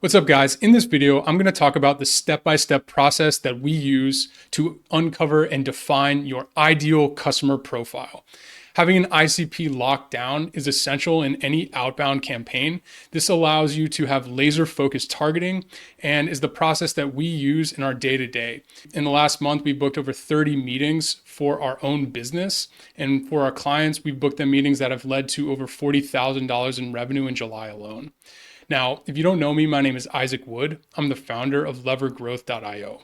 What's up, guys? In this video, I'm going to talk about the step-by-step process that we use to uncover and define your ideal customer profile. Having an ICP locked down is essential in any outbound campaign. This allows you to have laser-focused targeting and is the process that we use in our day-to-day. In the last month, we booked over 30 meetings for our own business. And for our clients, we've booked them meetings that have led to over $40,000 in revenue in July alone. Now, if you don't know me, my name is Isaac Wood. I'm the founder of levergrowth.io.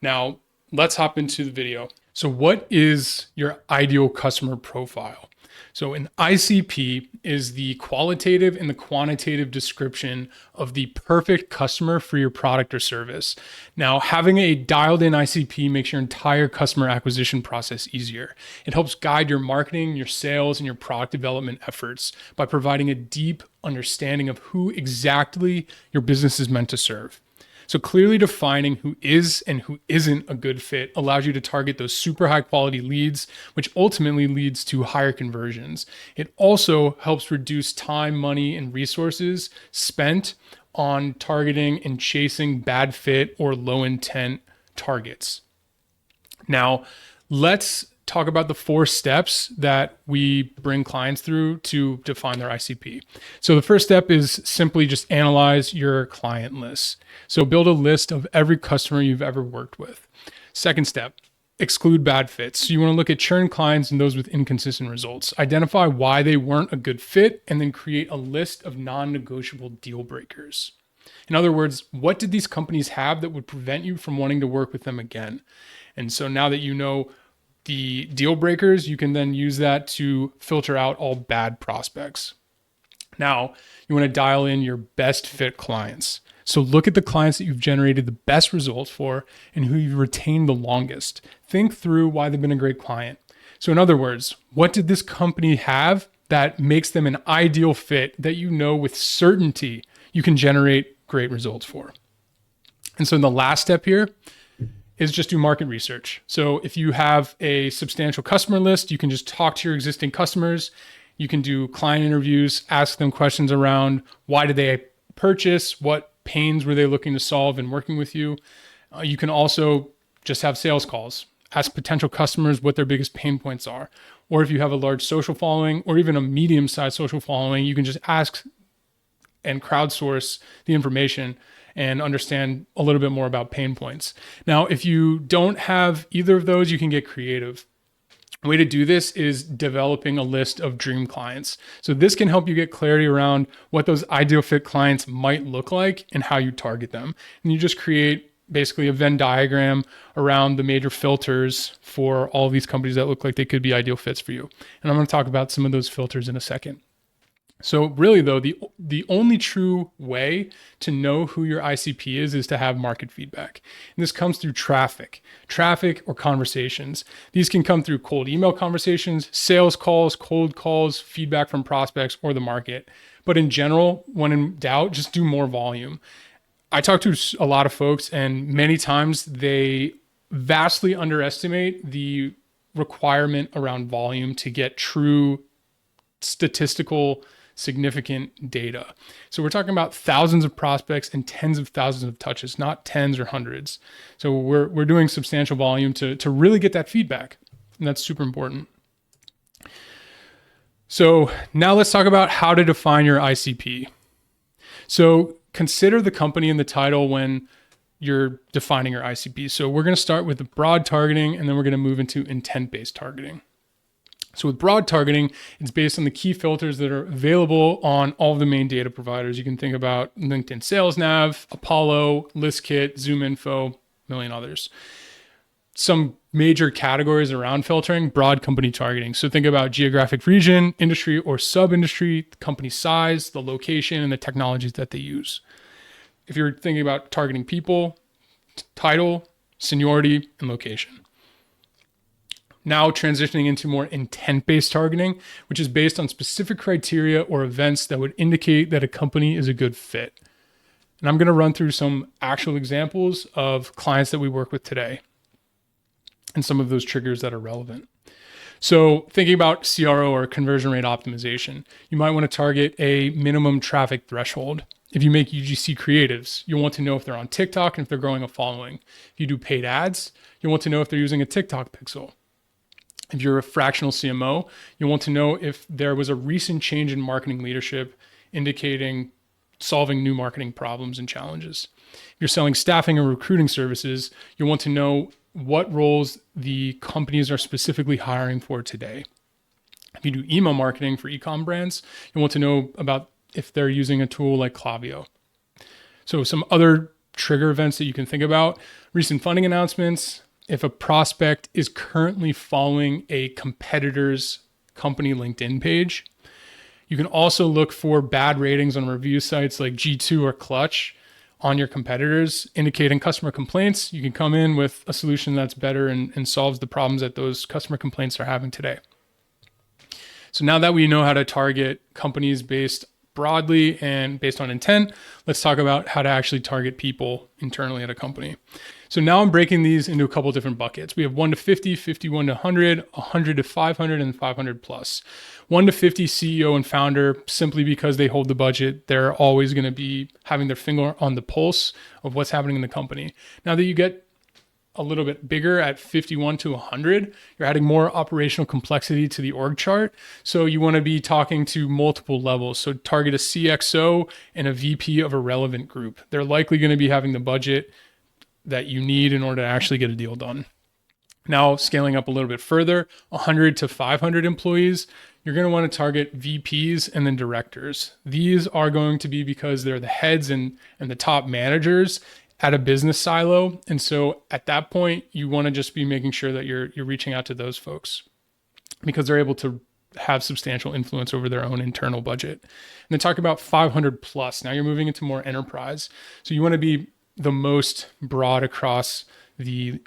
Now, let's hop into the video. So what is your ideal customer profile? So an ICP is the qualitative and the quantitative description of the perfect customer for your product or service. Now, having a dialed in ICP makes your entire customer acquisition process easier. It helps guide your marketing, your sales, and your product development efforts by providing a deep understanding of who exactly your business is meant to serve. So clearly defining who is and who isn't a good fit allows you to target those super high quality leads, which ultimately leads to higher conversions. It also helps reduce time, money, and resources spent on targeting and chasing bad fit or low intent targets. Now, let's talk about the 4 steps that we bring clients through to define their ICP. So the first step is simply just analyze your client list. So build a list of every customer you've ever worked with. Second step, exclude bad fits. So you want to look at churn clients and those with inconsistent results. Identify why they weren't a good fit and then create a list of non-negotiable deal breakers. In other words, what did these companies have that would prevent you from wanting to work with them again? And so now that you know the deal breakers, you can then use that to filter out all bad prospects. Now, you want to dial in your best fit clients. So look at the clients that you've generated the best results for and who you've retained the longest. Think through why they've been a great client. So in other words, what did this company have that makes them an ideal fit that you know with certainty you can generate great results for? And so in the last step here, is just do market research. So if you have a substantial customer list, you can just talk to your existing customers. You can do client interviews, ask them questions around why did they purchase, what pains were they looking to solve in working with you. You can also just have sales calls, ask potential customers what their biggest pain points are. Or if you have a large social following or even a medium-sized social following, you can just ask and crowdsource the information and understand a little bit more about pain points. Now, if you don't have either of those, you can get creative. The way to do this is developing a list of dream clients. So this can help you get clarity around what those ideal fit clients might look like and how you target them. And you just create basically a Venn diagram around the major filters for all of these companies that look like they could be ideal fits for you. And I'm going to talk about some of those filters in a second. So really though, the only true way to know who your ICP is to have market feedback. And this comes through traffic or conversations. These can come through cold email conversations, sales calls, cold calls, feedback from prospects or the market. But in general, when in doubt, just do more volume. I talk to a lot of folks and many times they vastly underestimate the requirement around volume to get true statistical significant data. So we're talking about thousands of prospects and tens of thousands of touches, not tens or hundreds. So we're doing substantial volume to really get that feedback. And that's super important. So now let's talk about how to define your ICP. So consider the company in the title when you're defining your ICP. So we're going to start with the broad targeting and then we're going to move into intent-based targeting. So with broad targeting, it's based on the key filters that are available on all of the main data providers. You can think about LinkedIn Sales Nav, Apollo, ListKit, ZoomInfo, a million others. Some major categories around filtering, broad company targeting. So think about geographic region, industry or sub-industry, company size, the location, and the technologies that they use. If you're thinking about targeting people, title, seniority, and location. Now transitioning into more intent-based targeting, which is based on specific criteria or events that would indicate that a company is a good fit. And I'm going to run through some actual examples of clients that we work with today and some of those triggers that are relevant. So thinking about CRO or conversion rate optimization, you might want to target a minimum traffic threshold. If you make UGC creatives, you'll want to know if they're on TikTok and if they're growing a following. If you do paid ads, you'll want to know if they're using a TikTok pixel. If you're a fractional CMO, you'll want to know if there was a recent change in marketing leadership indicating solving new marketing problems and challenges. If you're selling staffing or recruiting services, you'll want to know what roles the companies are specifically hiring for today. If you do email marketing for e-com brands, you'll want to know about if they're using a tool like Klaviyo. So some other trigger events that you can think about: recent funding announcements, if a prospect is currently following a competitor's company LinkedIn page. You can also look for bad ratings on review sites like G2 or Clutch on your competitors, indicating customer complaints. You can come in with a solution that's better and solves the problems that those customer complaints are having today. So now that we know how to target companies based broadly and based on intent, let's talk about how to actually target people internally at a company. So now I'm breaking these into a couple of different buckets. We have 1 to 50, 51 to 100, 100 to 500, and 500 plus. 1 to 50 CEO and founder, simply because they hold the budget. They're always going to be having their finger on the pulse of what's happening in the company. Now that you get a little bit bigger at 51 to 100, you're adding more operational complexity to the org chart. So you want to be talking to multiple levels. So target a CXO and a VP of a relevant group. They're likely going to be having the budget that you need in order to actually get a deal done. Now, scaling up a little bit further, 100 to 500 employees, you're going to want to target VPs and then directors. These are going to be because they're the heads and the top managers at a business silo. And so at that point, you want to just be making sure that you're reaching out to those folks because they're able to have substantial influence over their own internal budget. And then talk about 500 plus. Now you're moving into more enterprise. So you want to be the most broad across the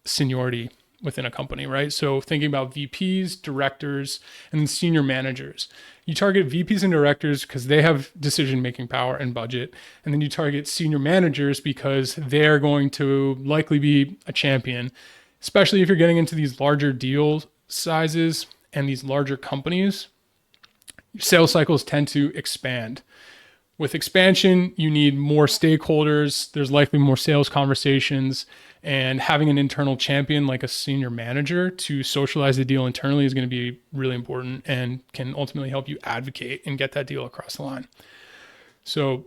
seniority within a company, right? So thinking about VPs, directors, and then senior managers. You target VPs and directors because they have decision-making power and budget. And then you target senior managers because they're going to likely be a champion, especially if you're getting into these larger deal sizes and these larger companies. Sales cycles tend to expand. With expansion, you need more stakeholders. There's likely more sales conversations, and having an internal champion like a senior manager to socialize the deal internally is going to be really important and can ultimately help you advocate and get that deal across the line. So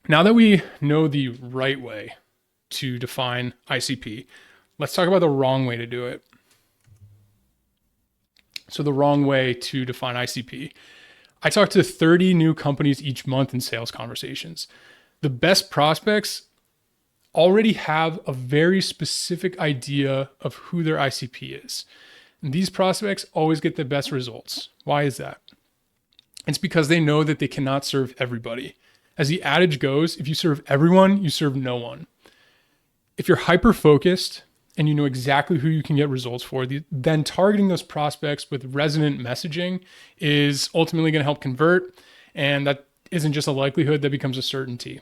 now that we know the right way to define ICP, let's talk about the wrong way to do it. So the wrong way to define ICP. I talk to 30 new companies each month in sales conversations. The best prospects already have a very specific idea of who their ICP is. And these prospects always get the best results. Why is that? It's because they know that they cannot serve everybody. As the adage goes, if you serve everyone, you serve no one. If you're hyper-focused and you know exactly who you can get results for, then targeting those prospects with resonant messaging is ultimately going to help convert. And that isn't just a likelihood, that becomes a certainty.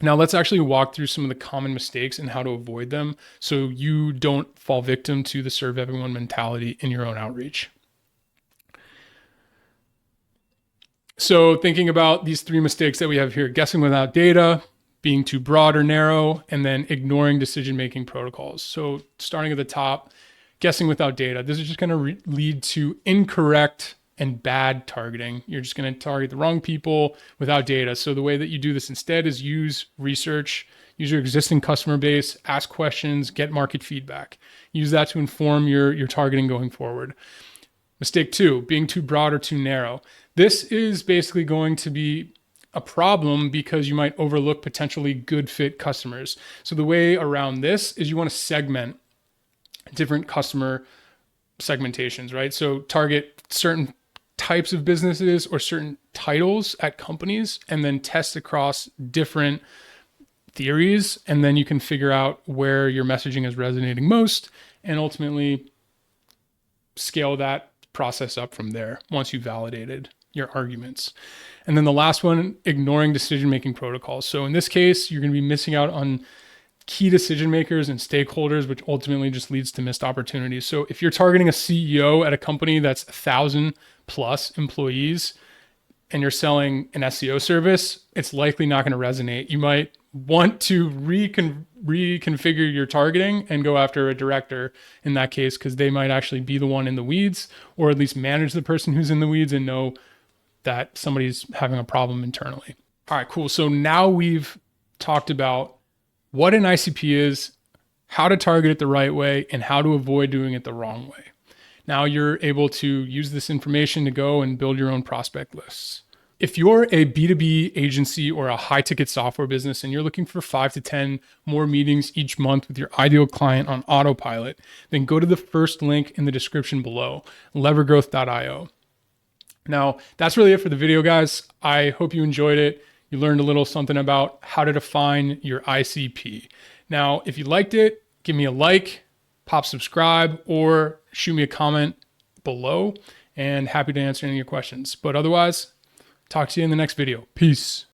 Now let's actually walk through some of the common mistakes and how to avoid them so you don't fall victim to the serve everyone mentality in your own outreach. So thinking about these 3 mistakes that we have here: guessing without data, being too broad or narrow, and then ignoring decision-making protocols. So starting at the top, guessing without data. This is just going to lead to incorrect and bad targeting. You're just going to target the wrong people without data. So the way that you do this instead is use research, use your existing customer base, ask questions, get market feedback. Use that to inform your targeting going forward. Mistake 2, being too broad or too narrow. This is basically going to be a problem because you might overlook potentially good fit customers. So the way around this is you want to segment different customer segmentations, right? So target certain types of businesses or certain titles at companies and then test across different theories. And then you can figure out where your messaging is resonating most and ultimately scale that process up from there once you've validated your arguments. And then the last one, ignoring decision-making protocols. So in this case, you're going to be missing out on key decision makers and stakeholders, which ultimately just leads to missed opportunities. So if you're targeting a CEO at a company that's 1,000 plus employees, and you're selling an SEO service, it's likely not going to resonate. You might want to reconfigure your targeting and go after a director in that case, because they might actually be the one in the weeds, or at least manage the person who's in the weeds and know that somebody's having a problem internally. All right, cool. So now we've talked about what an ICP is, how to target it the right way, and how to avoid doing it the wrong way. Now you're able to use this information to go and build your own prospect lists. If you're a B2B agency or a high ticket software business and you're looking for 5 to 10 more meetings each month with your ideal client on Autopilot, then go to the first link in the description below, levergrowth.io. Now, that's really it for the video, guys. I hope you enjoyed it. You learned a little something about how to define your ICP. Now, if you liked it, give me a like, pop subscribe, or shoot me a comment below, and happy to answer any of your questions. But otherwise, talk to you in the next video. Peace.